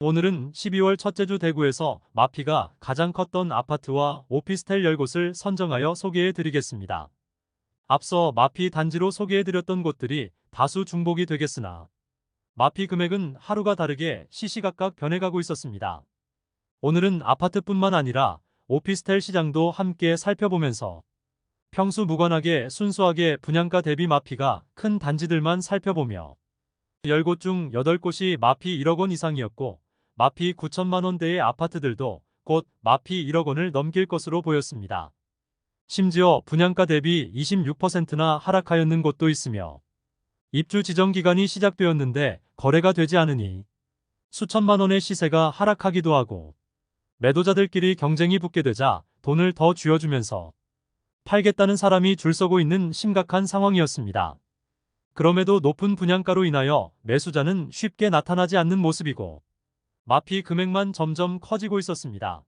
오늘은 12월 첫째 주 대구에서 마피가 가장 컸던 아파트와 오피스텔 10곳을 선정하여 소개해 드리겠습니다. 앞서 마피 단지로 소개해 드렸던 곳들이 다수 중복이 되겠으나 마피 금액은 하루가 다르게 시시각각 변해가고 있었습니다. 오늘은 아파트뿐만 아니라 오피스텔 시장도 함께 살펴보면서 평수 무관하게 순수하게 분양가 대비 마피가 큰 단지들만 살펴보며 10곳 중 8곳이 마피 1억 원 이상이었고 마피 9천만 원대의 아파트들도 곧 마피 1억 원을 넘길 것으로 보였습니다. 심지어 분양가 대비 26%나 하락하였는 곳도 있으며 입주 지정 기간이 시작되었는데 거래가 되지 않으니 수천만 원의 시세가 하락하기도 하고 매도자들끼리 경쟁이 붙게 되자 돈을 더 쥐어주면서 팔겠다는 사람이 줄 서고 있는 심각한 상황이었습니다. 그럼에도 높은 분양가로 인하여 매수자는 쉽게 나타나지 않는 모습이고 마피 금액만 점점 커지고 있었습니다.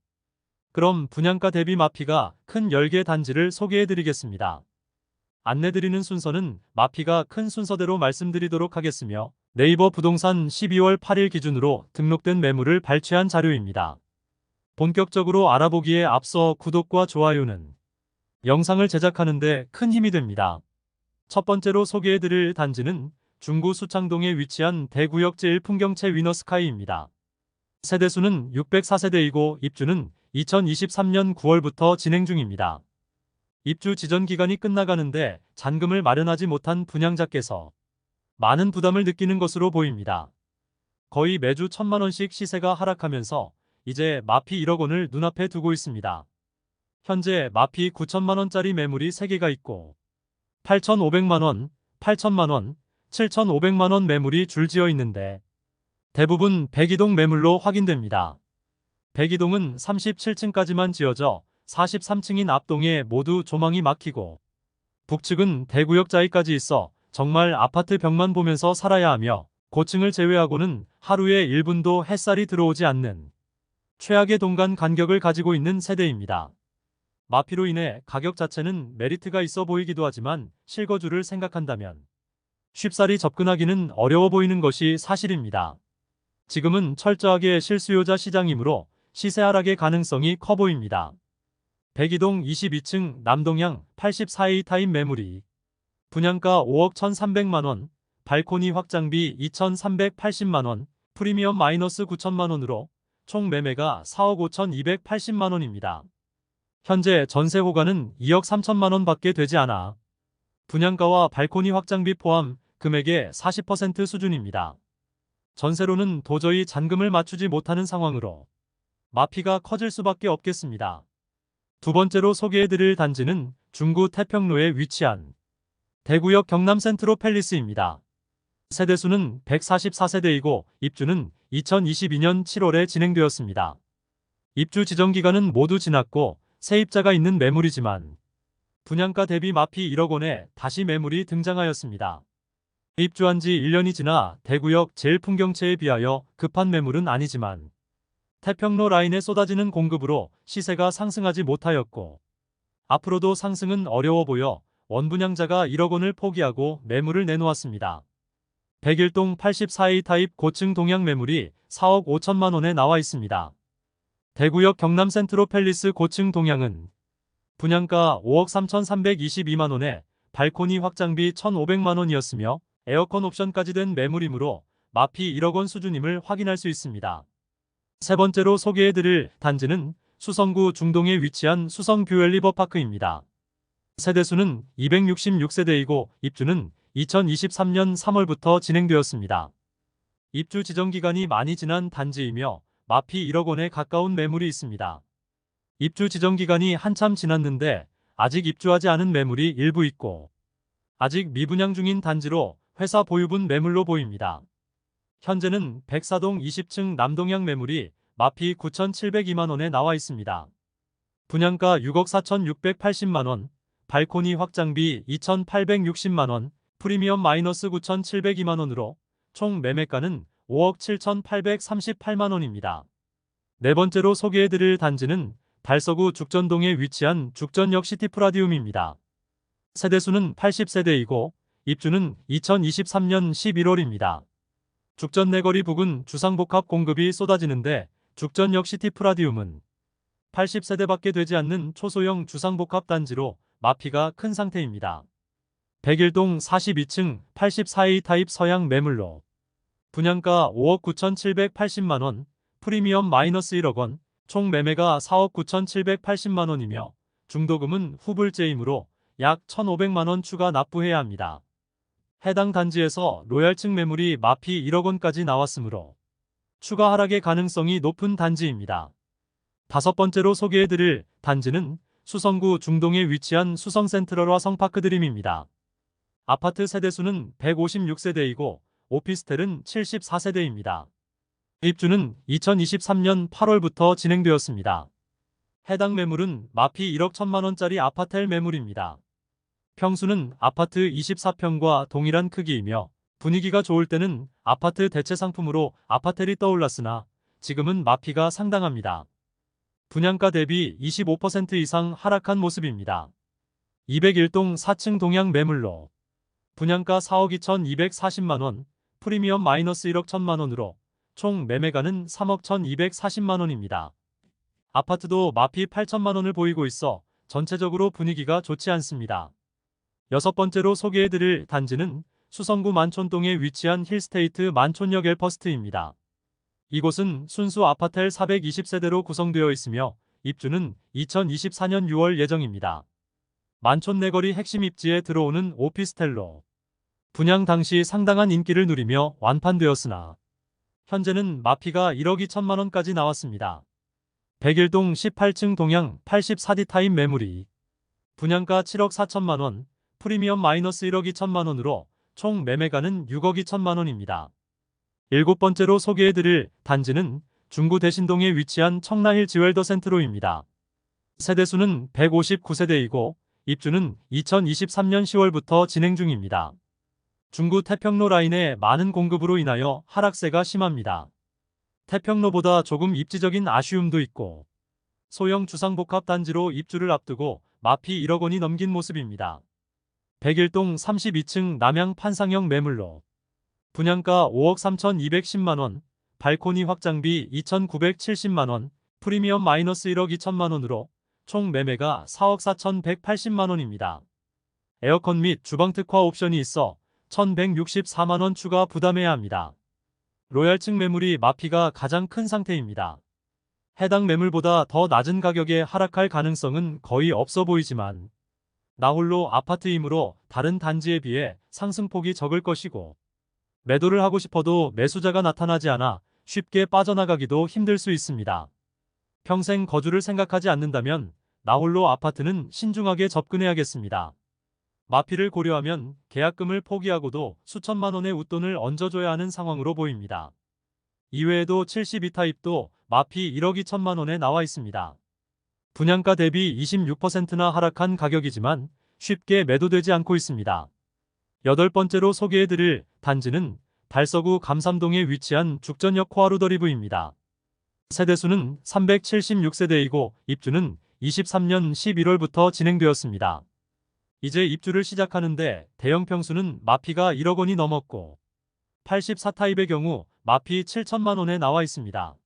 그럼 분양가 대비 마피가 큰 10개 단지를 소개해드리겠습니다. 안내드리는 순서는 마피가 큰 순서대로 말씀드리도록 하겠으며 네이버 부동산 12월 8일 기준으로 등록된 매물을 발췌한 자료입니다. 본격적으로 알아보기에 앞서 구독과 좋아요는 영상을 제작하는데 큰 힘이 됩니다. 첫 번째로 소개해드릴 단지는 중구 수창동에 위치한 대구역 제1풍경채 위너스카이입니다. 세대수는 604세대이고 입주는 2023년 9월부터 진행 중입니다. 입주 지전 기간이 끝나가는데 잔금을 마련하지 못한 분양자께서 많은 부담을 느끼는 것으로 보입니다. 거의 매주 1,000만 원씩 시세가 하락하면서 이제 마피 1억 원을 눈앞에 두고 있습니다. 현재 마피 9천만 원짜리 매물이 3개가 있고 8,500만 원, 8천만 원, 7,500만 원 매물이 줄지어 있는데 대부분 백이동 매물로 확인됩니다. 백이동은 37층까지만 지어져 43층인 앞동에 모두 조망이 막히고 북측은 대구역 자이까지 있어 정말 아파트 벽만 보면서 살아야 하며 고층을 제외하고는 하루에 1분도 햇살이 들어오지 않는 최악의 동간 간격을 가지고 있는 세대입니다. 마피로 인해 가격 자체는 메리트가 있어 보이기도 하지만 실거주를 생각한다면 쉽사리 접근하기는 어려워 보이는 것이 사실입니다. 지금은 철저하게 실수요자 시장이므로 시세 하락의 가능성이 커 보입니다. 백이동 22층 남동향 84A 타입 매물이 분양가 5억 1,300만원, 발코니 확장비 2,380만원, 프리미엄 마이너스 9천만원으로 총 매매가 4억 5,280만원입니다. 현재 전세 호가는 2억 3천만원 밖에 되지 않아 분양가와 발코니 확장비 포함 금액의 40% 수준입니다. 전세로는 도저히 잔금을 맞추지 못하는 상황으로 마피가 커질 수밖에 없겠습니다. 두 번째로 소개해드릴 단지는 중구 태평로에 위치한 대구역 경남 센트로 팰리스입니다. 세대수는 144세대이고 입주는 2022년 7월에 진행되었습니다. 입주 지정 기간은 모두 지났고 세입자가 있는 매물이지만 분양가 대비 마피 1억 원에 다시 매물이 등장하였습니다. 입주한 지 1년이 지나 대구역 제1풍경채에 비하여 급한 매물은 아니지만 태평로 라인에 쏟아지는 공급으로 시세가 상승하지 못하였고 앞으로도 상승은 어려워 보여 원분양자가 1억 원을 포기하고 매물을 내놓았습니다. 101동 84A 타입 고층 동향 매물이 4억 5천만 원에 나와 있습니다. 대구역 경남 센트로 팰리스 고층 동향은 분양가 5억 3,322만 원에 발코니 확장비 1,500만 원이었으며 에어컨 옵션까지 된 매물이므로 마피 1억 원 수준임을 확인할 수 있습니다. 세 번째로 소개해드릴 단지는 수성구 중동에 위치한 수성뷰 리버파크입니다. 세대수는 266세대이고 입주는 2023년 3월부터 진행되었습니다. 입주 지정 기간이 많이 지난 단지이며 마피 1억 원에 가까운 매물이 있습니다. 입주 지정 기간이 한참 지났는데 아직 입주하지 않은 매물이 일부 있고 아직 미분양 중인 단지로 회사 보유분 매물로 보입니다. 현재는 백사동 20층 남동향 매물이 마피 9,702만 원에 나와 있습니다. 분양가 6억 4,680만 원, 발코니 확장비 2,860만 원, 프리미엄 마이너스 9,702만 원으로 총 매매가는 5억 7,838만 원입니다. 네 번째로 소개해드릴 단지는 달서구 죽전동에 위치한 죽전역 시티프라디움입니다. 세대수는 80세대이고 입주는 2023년 11월입니다. 죽전 내거리 부근 주상복합 공급이 쏟아지는데 죽전 역시티 프라디움은 80세대밖에 되지 않는 초소형 주상복합 단지로 마피가 큰 상태입니다. 101동 42층 84A 타입 서양 매물로 분양가 5억 9,780만원, 프리미엄 마이너스 1억 원, 총 매매가 4억 9,780만원이며 중도금은 후불제이므로 약 1,500만원 추가 납부해야 합니다. 해당 단지에서 로얄층 매물이 마피 1억 원까지 나왔으므로 추가 하락의 가능성이 높은 단지입니다. 다섯 번째로 소개해드릴 단지는 수성구 중동에 위치한 수성센트럴화 성파크드림입니다. 아파트 세대수는 156세대이고 오피스텔은 74세대입니다. 입주는 2023년 8월부터 진행되었습니다. 해당 매물은 마피 1억 1천만원짜리 아파텔 매물입니다. 평수는 아파트 24평과 동일한 크기이며 분위기가 좋을 때는 아파트 대체 상품으로 아파텔이 떠올랐으나 지금은 마피가 상당합니다. 분양가 대비 25% 이상 하락한 모습입니다. 201동 4층 동양 매물로 분양가 4억 2,240만원, 프리미엄 마이너스 1억 1천만원으로 총 매매가는 3억 1,240만원입니다. 아파트도 마피 8천만원을 보이고 있어 전체적으로 분위기가 좋지 않습니다. 여섯 번째로 소개해드릴 단지는 수성구 만촌동에 위치한 힐스테이트 만촌역 엘퍼스트입니다. 이곳은 순수 아파텔 420세대로 구성되어 있으며 입주는 2024년 6월 예정입니다. 만촌 내거리 핵심 입지에 들어오는 오피스텔로 분양 당시 상당한 인기를 누리며 완판되었으나 현재는 마피가 1억 2천만원까지 나왔습니다. 101동 18층 동양 84D 타입 매물이 분양가 7억 4천만원, 프리미엄 마이너스 1억 2천만원으로 총 매매가는 6억 2천만원입니다. 일곱 번째로 소개해드릴 단지는 중구 대신동에 위치한 청라힐 지웰더 센트로입니다. 세대수는 159세대이고 입주는 2023년 10월부터 진행 중입니다. 중구 태평로 라인의 많은 공급으로 인하여 하락세가 심합니다. 태평로보다 조금 입지적인 아쉬움도 있고 소형 주상복합 단지로 입주를 앞두고 마피 1억 원이 넘긴 모습입니다. 101동 32층 남양 판상형 매물로 분양가 5억 3,210만원, 발코니 확장비 2,970만원, 프리미엄 마이너스 1억 2천만원으로 총 매매가 4억 4,180만원입니다. 에어컨 및 주방 특화 옵션이 있어 1,164만원 추가 부담해야 합니다. 로얄층 매물이 마피가 가장 큰 상태입니다. 해당 매물보다 더 낮은 가격에 하락할 가능성은 거의 없어 보이지만 나홀로 아파트이므로 다른 단지에 비해 상승폭이 적을 것이고 매도를 하고 싶어도 매수자가 나타나지 않아 쉽게 빠져나가기도 힘들 수 있습니다. 평생 거주를 생각하지 않는다면 나홀로 아파트는 신중하게 접근해야겠습니다. 마피를 고려하면 계약금을 포기하고도 수천만 원의 웃돈을 얹어줘야 하는 상황으로 보입니다. 이외에도 72타입도 마피 1억 2천만 원에 나와 있습니다. 분양가 대비 26%나 하락한 가격이지만 쉽게 매도되지 않고 있습니다. 여덟 번째로 소개해드릴 단지는 달서구 감삼동에 위치한 죽전역 코아루더리브입니다. 세대수는 376세대이고 입주는 23년 11월부터 진행되었습니다. 이제 입주를 시작하는데 대형 평수는 마피가 1억 원이 넘었고 84타입의 경우 마피 7천만 원에 나와 있습니다.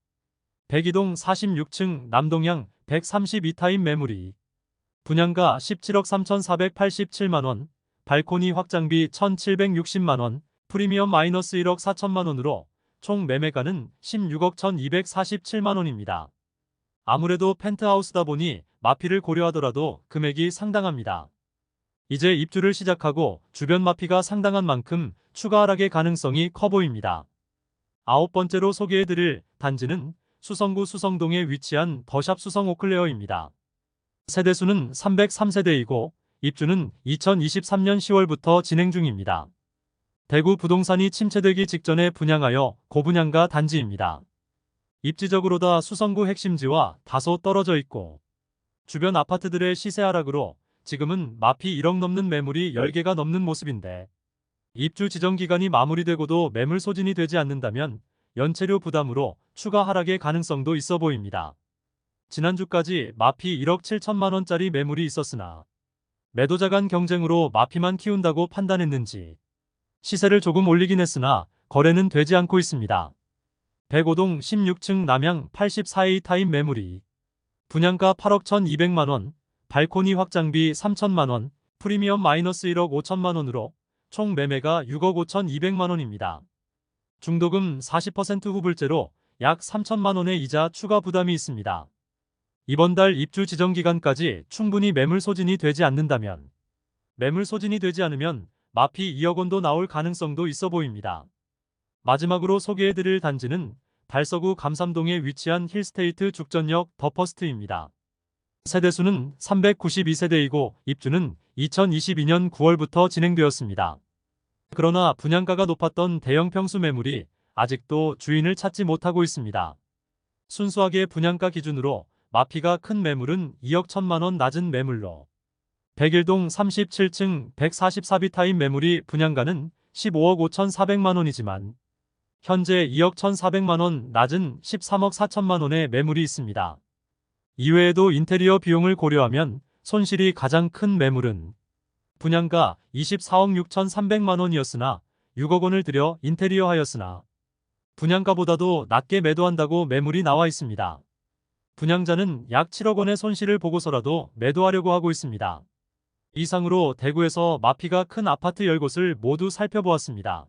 102동 46층 남동향 132타입 매물이 분양가 17억 3,487만원, 발코니 확장비 1,760만원, 프리미엄 마이너스 1억 4천만원으로 총 매매가는 16억 1,247만원입니다. 아무래도 펜트하우스다 보니 마피를 고려하더라도 금액이 상당합니다. 이제 입주를 시작하고 주변 마피가 상당한 만큼 추가 하락의 가능성이 커 보입니다. 아홉 번째로 소개해드릴 단지는 수성구 수성동에 위치한 더샵 수성 오클레어입니다. 세대수는 303세대이고 입주는 2023년 10월부터 진행 중입니다. 대구 부동산이 침체되기 직전에 분양하여 고분양가 단지입니다. 입지적으로다 수성구 핵심지와 다소 떨어져 있고 주변 아파트들의 시세 하락으로 지금은 마피 1억 넘는 매물이 10개가 넘는 모습인데 입주 지정 기간이 마무리되고도 매물 소진이 되지 않는다면 연체료 부담으로 추가 하락의 가능성도 있어 보입니다. 지난주까지 마피 1억 7천만원짜리 매물이 있었으나 매도자 간 경쟁으로 마피만 키운다고 판단했는지 시세를 조금 올리긴 했으나 거래는 되지 않고 있습니다. 105동 16층 남향 84A 타입 매물이 분양가 8억 1,200만원, 발코니 확장비 3천만원, 프리미엄 마이너스 1억 5천만원으로 총 매매가 6억 5,200만원입니다. 중도금 40% 후불제로 약 3천만원의 이자 추가 부담이 있습니다. 이번 달 입주 지정 기간까지 충분히 매물 소진이 되지 않는다면, 매물 소진이 되지 않으면 마피 2억 원도 나올 가능성도 있어 보입니다. 마지막으로 소개해드릴 단지는 달서구 감삼동에 위치한 힐스테이트 죽전역 더퍼스트입니다. 세대수는 392세대이고 입주는 2022년 9월부터 진행되었습니다. 그러나 분양가가 높았던 대형 평수 매물이 아직도 주인을 찾지 못하고 있습니다. 순수하게 분양가 기준으로 마피가 큰 매물은 2억 1천만원 낮은 매물로 101동 37층 144B 타입 매물이 분양가는 15억 5,400만원이지만 현재 2억 1,400만원 낮은 13억 4천만원의 매물이 있습니다. 이외에도 인테리어 비용을 고려하면 손실이 가장 큰 매물은 분양가 24억 6,300만원이었으나 6억 원을 들여 인테리어 하였으나 분양가보다도 낮게 매도한다고 매물이 나와 있습니다. 분양자는 약 7억 원의 손실을 보고서라도 매도하려고 하고 있습니다. 이상으로 대구에서 마피가 큰 아파트 10곳을 모두 살펴보았습니다.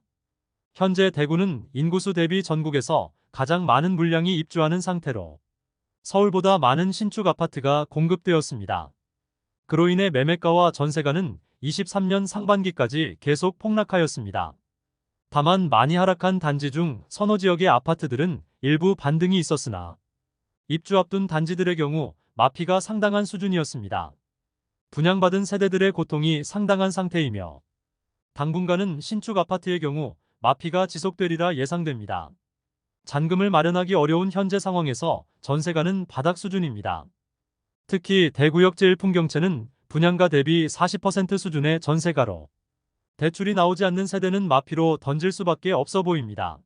현재 대구는 인구수 대비 전국에서 가장 많은 물량이 입주하는 상태로 서울보다 많은 신축 아파트가 공급되었습니다. 그로 인해 매매가와 전세가는 23년 상반기까지 계속 폭락하였습니다. 다만 많이 하락한 단지 중 서너 지역의 아파트들은 일부 반등이 있었으나 입주 앞둔 단지들의 경우 마피가 상당한 수준이었습니다. 분양받은 세대들의 고통이 상당한 상태이며 당분간은 신축 아파트의 경우 마피가 지속되리라 예상됩니다. 잔금을 마련하기 어려운 현재 상황에서 전세가는 바닥 수준입니다. 특히 대구역 제1풍경채는 분양가 대비 40% 수준의 전세가로 대출이 나오지 않는 세대는 마피로 던질 수밖에 없어 보입니다.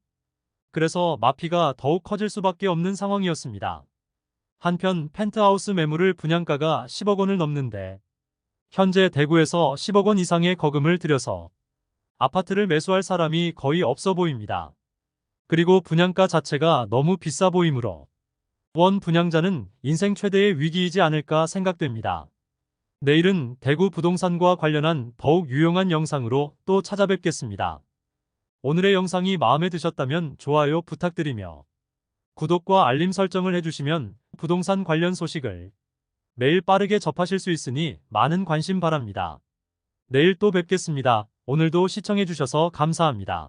그래서 마피가 더욱 커질 수밖에 없는 상황이었습니다. 한편 펜트하우스 매물을 분양가가 10억 원을 넘는데 현재 대구에서 10억 원 이상의 거금을 들여서 아파트를 매수할 사람이 거의 없어 보입니다. 그리고 분양가 자체가 너무 비싸 보이므로 원 분양자는 인생 최대의 위기이지 않을까 생각됩니다. 내일은 대구 부동산과 관련한 더욱 유용한 영상으로 또 찾아뵙겠습니다. 오늘의 영상이 마음에 드셨다면 좋아요 부탁드리며 구독과 알림 설정을 해주시면 부동산 관련 소식을 매일 빠르게 접하실 수 있으니 많은 관심 바랍니다. 내일 또 뵙겠습니다. 오늘도 시청해주셔서 감사합니다.